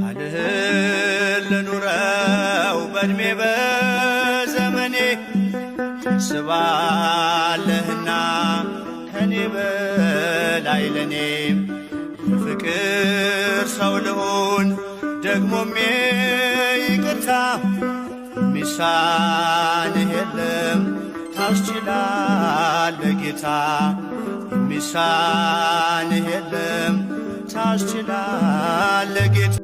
ቃልህን ልኑረው በዕድሜ በዘመኔ ታስባለህና ከኔ በላይ ለኔም ፍቅር ሰው ልሁን ደግሞም ይቅርታ ሚሳንህ የለም ታስችላለህ ጌታ ሚሳንህ የለም ታስችላለህ ጌታ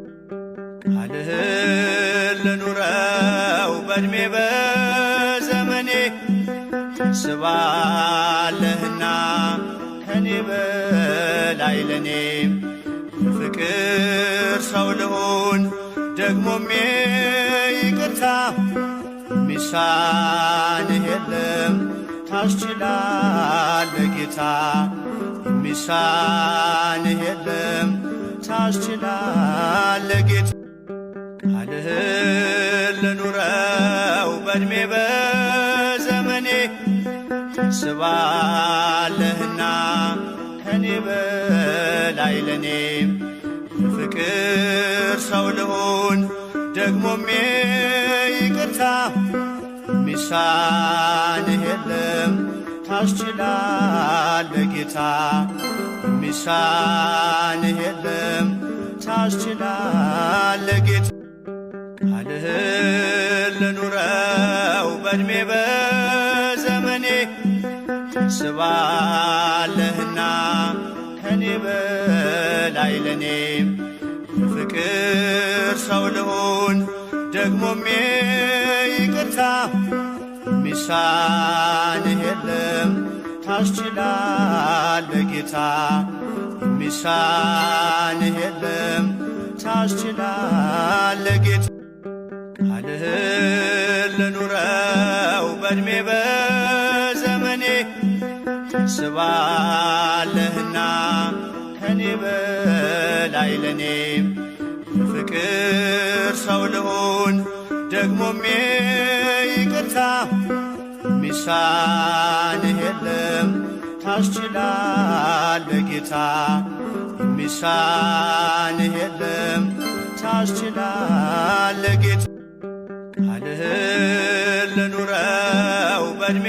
ቃልህን ልኑረው በዕድሜ በዘመኔ ታስባለህና ከኔ በላይ ለኔም ፍቅር ሰው ልሁን ደግሞም ይቅርታ ሚሳንህ የለም ታስችላለህ ጌታ ሚሳንህ የለም ታስችላለህ ጌታ ቃልህን ልኑረው በዕድሜ በዘመኔ ታስባለህና ከኔ በላይ ለኔም ፍቅር ሰው ልሁን ደግሞም ይቅርታ ሚሳንህ የለም ታስችላለህ ጌታ ሚሳንህ የለም ታስችላለህ ጌታ ቃልህን ልኑረው በዕድሜ በዘመኔ ታስባለህና ከኔ በላይ ለኔም ፍቅር ሰው ልሁን ደግሞም ይቅርታ ሚሳንህ የለም ታስችላለህ ጌታ ሚሳንህ የለም ታስችላለህ ጌታ ቃልህን ልኑረው በዕድሜ በዘመኔ ታስባለህና ከኔ በላይ ለኔም ፍቅር ሰው ልሁን ደግሞም ይቅርታ ሚሳንህ የለም ታስችላለህ ጌታ ሚሳንህ የለም ታስችላለህ ጌታ ቃልህን ልኑረው በዕድሜ